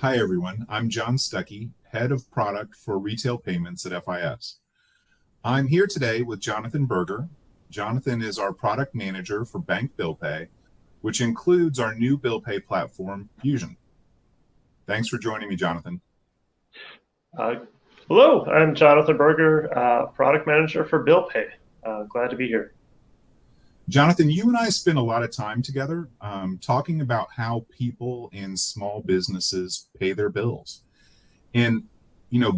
Hi, everyone. I'm John Stuckey, Head of Product for Retail Payments at FIS. I'm here today with Johnathan Berger. Johnathan is our product manager for bank bill pay, which includes our new bill pay platform, Fusion. Thanks for joining me, Johnathan. Uh, Hello, I'm Johnathan Berger, Product Manager for Bill Pay. Glad to be here. Johnathan, you and I spent a lot of time together talking about how people in small businesses pay their bills. And,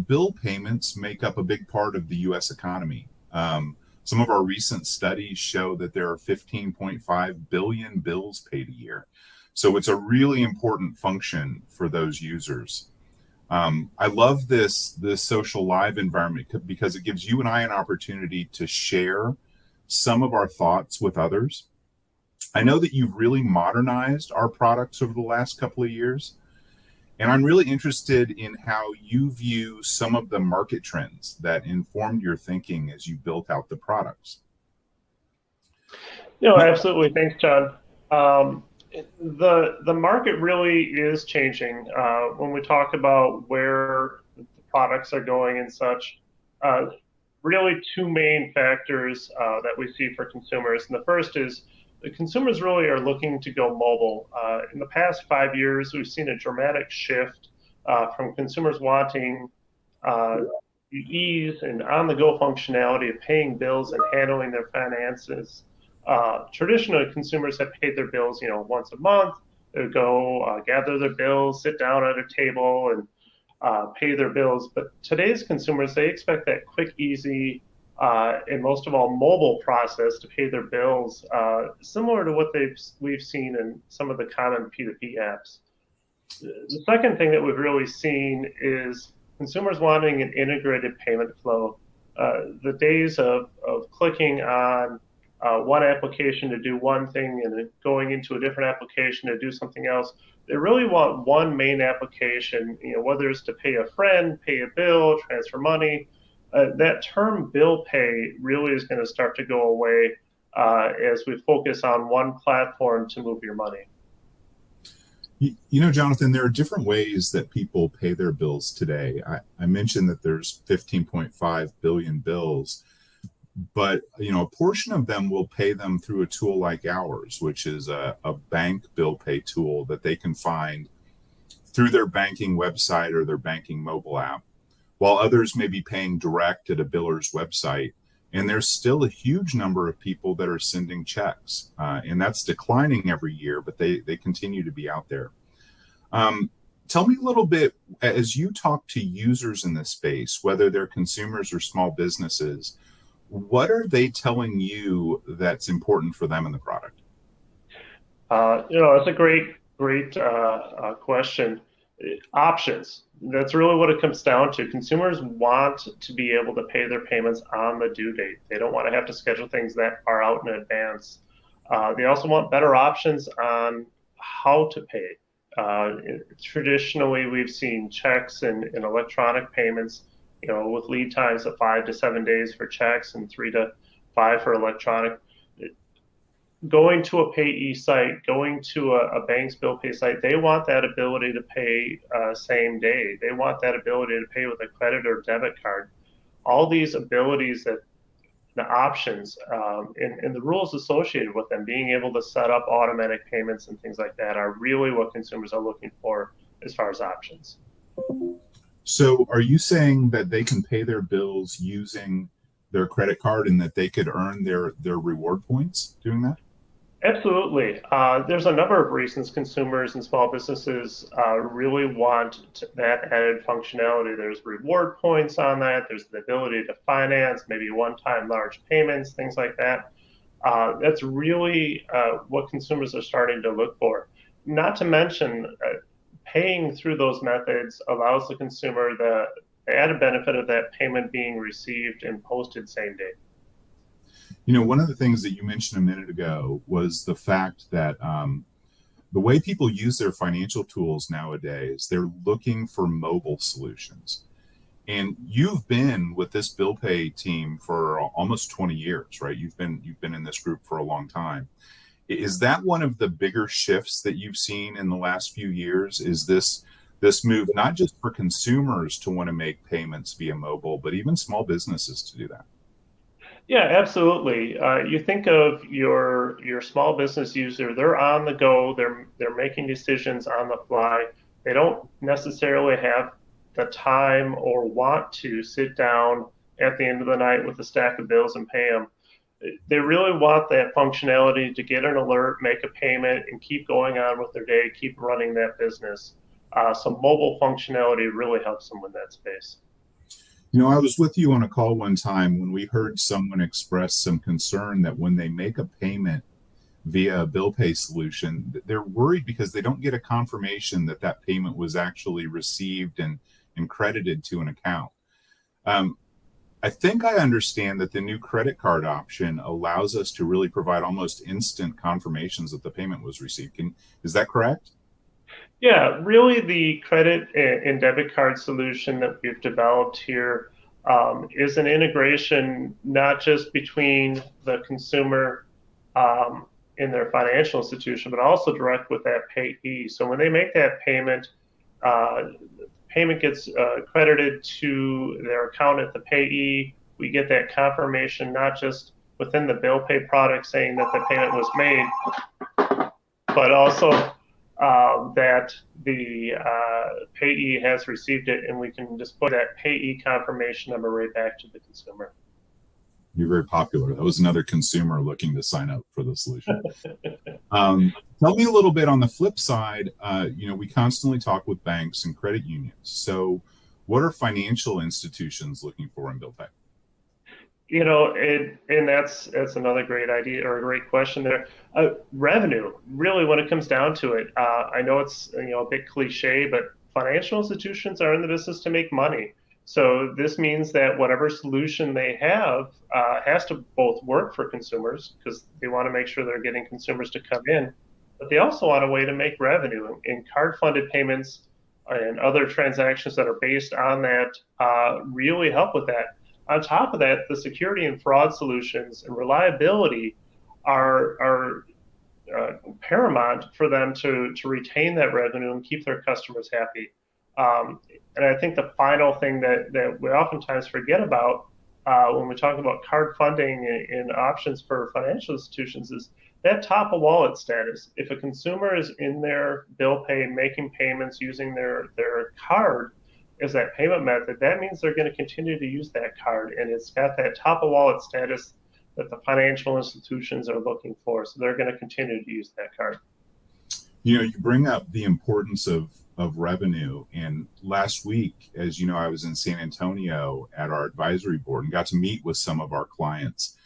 bill payments make up a big part of the U.S. economy. Some of our recent studies show that there are 15.5 billion bills paid a year. So it's a really important function for those users. I love this social live environment because it gives you and I an opportunity to share some of our thoughts with others. I know that you've really modernized our products over the last couple of years, and I'm really interested in how you view some of the market trends that informed your thinking as you built out the products. Absolutely. Thanks, John. The market really is changing when we talk about where the products are going and such. Really, two main factors that we see for consumers. And the first is the consumers really are looking to go mobile. In the past 5 years, we've seen a dramatic shift from consumers wanting the ease and on-the-go functionality of paying bills and handling their finances. Traditionally, consumers have paid their bills, once a month. They would go gather their bills, sit down at a table, and pay their bills. But today's consumers, they expect that quick, easy, and most of all, mobile process to pay their bills, similar to what we've seen in some of the common P2P apps. The second thing that we've really seen is consumers wanting an integrated payment flow. The days of clicking on one application to do one thing and then going into a different application to do something else. They really want one main application, whether it's to pay a friend, pay a bill, transfer money. That term bill pay really is going to start to go away as we focus on one platform to move your money. Johnathan, there are different ways that people pay their bills today. I mentioned that there's 15.5 billion bills, but a portion of them will pay them through a tool like ours, which is a bank bill pay tool that they can find through their banking website or their banking mobile app, while others may be paying direct at a biller's website. And there's still a huge number of people that are sending checks, and that's declining every year, but they continue to be out there. Tell me a little bit, as you talk to users in this space, whether they're consumers or small businesses, what are they telling you that's important for them in the product? It's a great question. Options. That's really what it comes down to. Consumers want to be able to pay their payments on the due date. They don't want to have to schedule things that far out in advance. They also want better options on how to pay. Traditionally, we've seen checks and electronic payments, with lead times of 5 to 7 days for checks and 3 to 5 for electronic. Going to a payee site, going to a bank's bill pay site, they want that ability to pay same day. They want that ability to pay with a credit or debit card. All these abilities, that the options and the rules associated with them, being able to set up automatic payments and things like that, are really what consumers are looking for as far as options. So are you saying that they can pay their bills using their credit card and that they could earn their reward points doing that? Absolutely. There's a number of reasons consumers and small businesses really want that added functionality. There's reward points on that. There's the ability to finance, maybe one-time large payments, things like that. That's really what consumers are starting to look for. Not to mention, paying through those methods allows the consumer the added benefit of that payment being received and posted same day. One of the things that you mentioned a minute ago was the fact that the way people use their financial tools nowadays, they're looking for mobile solutions. And you've been with this bill pay team for almost 20 years, right? You've been in this group for a long time. Is that one of the bigger shifts that you've seen in the last few years? Is this this move not just for consumers to want to make payments via mobile, but even small businesses to do that. Yeah, absolutely. You think of your small business user; they're on the go. They're making decisions on the fly. They don't necessarily have the time or want to sit down at the end of the night with a stack of bills and pay them. They really want that functionality to get an alert, make a payment, and keep going on with their day, keep running that business. So mobile functionality really helps them in that space. I was with you on a call one time when we heard someone express some concern that when they make a payment via a bill pay solution, they're worried because they don't get a confirmation that that payment was actually received and credited to an account. Um, I think I understand that the new credit card option allows us to really provide almost instant confirmations that the payment was received. Is that correct? Yeah, really the credit and debit card solution that we've developed here is an integration not just between the consumer in their financial institution, but also direct with that payee. So when they make that payment gets credited to their account at the payee. We get that confirmation not just within the bill pay product saying that the payment was made, but also that the payee has received it, and we can just put that payee confirmation number right back to the consumer. You're very popular. That was another consumer looking to sign up for the solution. Tell me a little bit on the flip side. We constantly talk with banks and credit unions. So, what are financial institutions looking for in bill pay? And that's another great idea or a great question there. Revenue, really, when it comes down to it, I know it's a bit cliche, but financial institutions are in the business to make money. So this means that whatever solution they have has to both work for consumers because they want to make sure they're getting consumers to come in, but they also want a way to make revenue. And card-funded payments and other transactions that are based on that really help with that. On top of that, the security and fraud solutions and reliability are paramount for them to retain that revenue and keep their customers happy. And I think the final thing that we oftentimes forget about when we talk about card funding and options for financial institutions is that top of wallet status. If a consumer is in their bill pay making payments using their card as that payment method, that means they're going to continue to use that card, and it's got that top of wallet status that the financial institutions are looking for. So they're going to continue to use that card. You bring up the importance of revenue. And last week, as you know, I was in San Antonio at our advisory board and got to meet with some of our clients.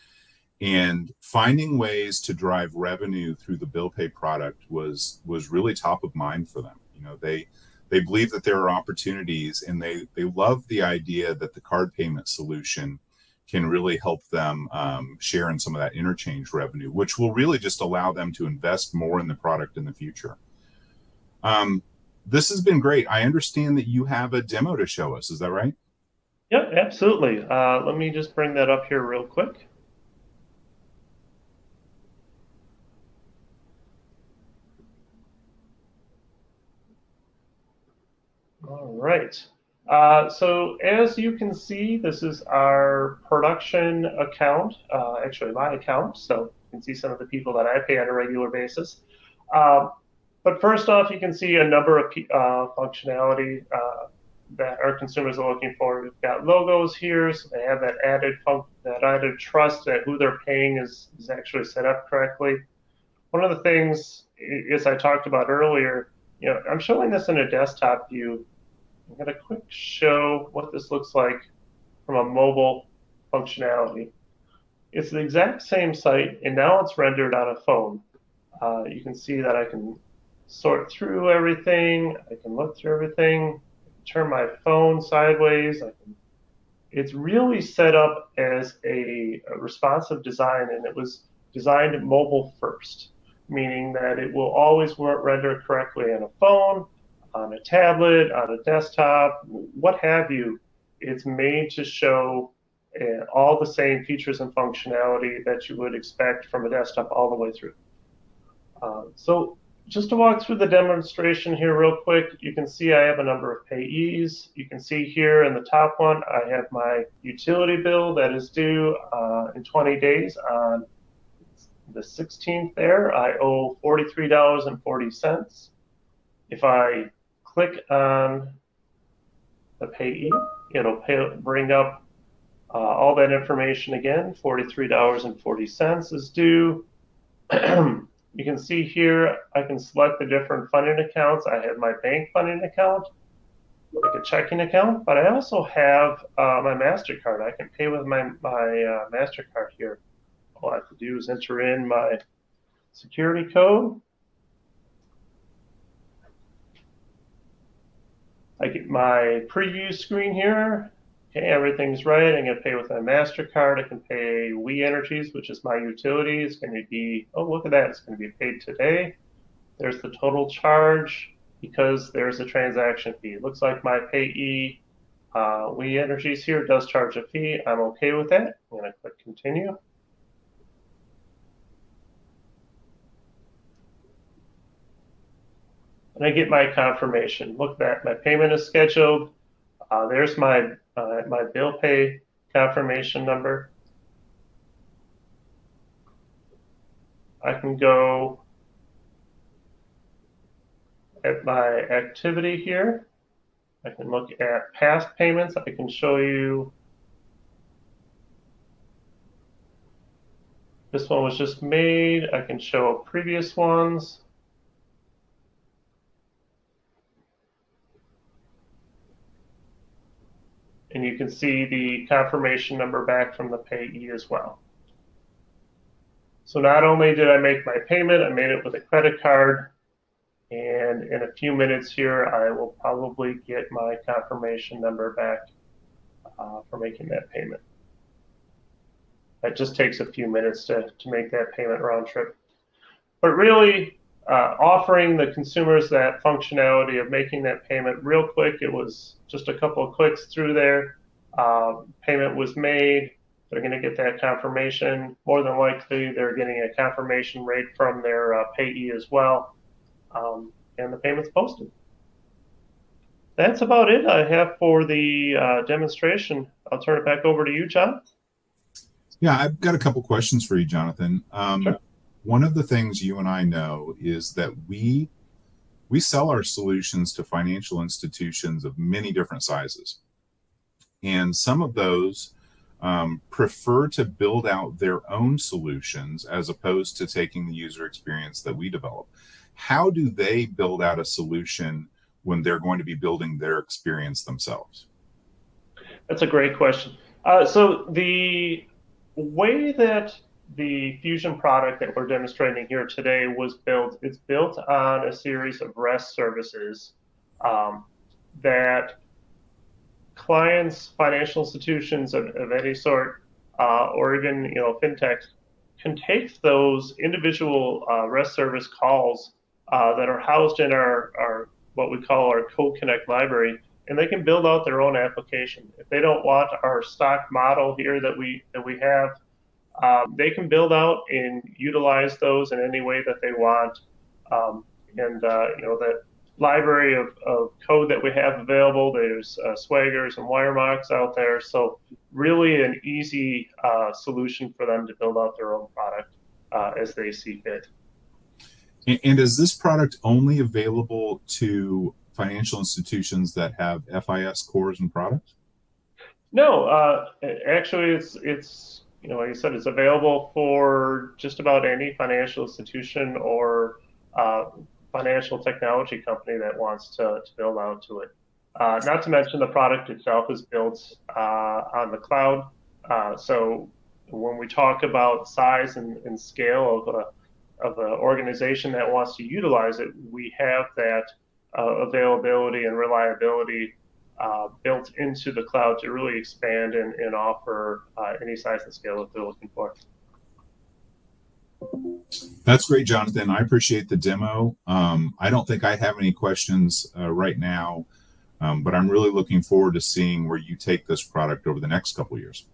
And finding ways to drive revenue through the bill pay product was really top of mind for them. They believe that there are opportunities, and they love the idea that the card payment solution can really help them share in some of that interchange revenue, which will really just allow them to invest more in the product in the future. This has been great. I understand that you have a demo to show us. Is that right? Yep, absolutely. Let me just bring that up here real quick. All right. So as you can see, this is our production account, actually my account. So you can see some of the people that I pay on a regular basis. But first off, you can see a number of functionality that our consumers are looking for. We've got logos here, so they have that added trust that who they're paying is actually set up correctly. One of the things, as I talked about earlier, I'm showing this in a desktop view. I'm going to quick show what this looks like from a mobile functionality. It's the exact same site, and now it's rendered on a phone. You can see that I can sort through everything. I can look through everything. I can turn my phone sideways. It's really set up as a responsive design, and it was designed mobile first, meaning that it will always render correctly on a phone, on a tablet, on a desktop, what have you. It's made to show all the same features and functionality that you would expect from a desktop all the way through. So just to walk through the demonstration here real quick, you can see I have a number of payees. You can see here in the top one, I have my utility bill that is due in 20 days on the 16th there. I owe $43.40. If I click on the payee, it'll bring up all that information again. $43.40 is due. You can see here, I can select the different funding accounts. I have my bank funding account, like a checking account, but I also have my MasterCard. I can pay with my MasterCard here. All I have to do is enter in my security code. I get my preview screen here. Okay, everything's right. I'm gonna pay with my MasterCard. I can pay We Energies, which is my utility. It's gonna be, oh, look at that. It's gonna be paid today. There's the total charge because there's a transaction fee. It looks like my payee, We Energies here, does charge a fee. I'm okay with that. I'm gonna click continue. And I get my confirmation. Look at that, my payment is scheduled. There's my bill pay confirmation number. I can go at my activity here. I can look at past payments. I can show you this one was just made. I can show previous ones. And you can see the confirmation number back from the payee as well. So not only did I make my payment, I made it with a credit card. And in a few minutes here, I will probably get my confirmation number back for making that payment. That just takes a few minutes to make that payment round trip. But really, offering the consumers that functionality of making that payment real quick. It was just a couple of clicks through there. Payment was made. They're going to get that confirmation. More than likely, they're getting a confirmation rate from their payee as well. And the payment's posted. That's about it I have for the demonstration. I'll turn it back over to you, John. Yeah, I've got a couple questions for you, Jonathan. Sure. One of the things you and I know is that we sell our solutions to financial institutions of many different sizes. And some of those prefer to build out their own solutions as opposed to taking the user experience that we develop. How do they build out a solution when they're going to be building their experience themselves? That's a great question. So the way that the Fusion product that we're demonstrating here today was built, it's built on a series of REST services that clients, financial institutions of any sort, or even fintechs, can take those individual REST service calls that are housed in our what we call our Code Connect library, and they can build out their own application. If they don't want our stock model here that we have, they can build out and utilize those in any way that they want. That library of code that we have available, there's Swaggers and Wiremocks out there. So really an easy solution for them to build out their own product as they see fit. And is this product only available to financial institutions that have FIS cores and products? No, actually, it's like I said, it's available for just about any financial institution or financial technology company that wants to build out to it. Not to mention the product itself is built on the cloud. So when we talk about size and scale of an organization that wants to utilize it, we have that availability and reliability built into the cloud to really expand and offer any size and scale that they're looking for. That's great, Jonathan. I appreciate the demo. I don't think I have any questions right now, but I'm really looking forward to seeing where you take this product over the next couple of years.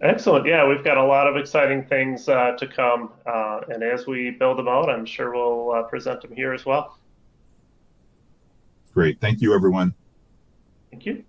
Excellent. Yeah, we've got a lot of exciting things to come. And as we build them out, I'm sure we'll present them here as well. Great. Thank you, everyone. Thank you.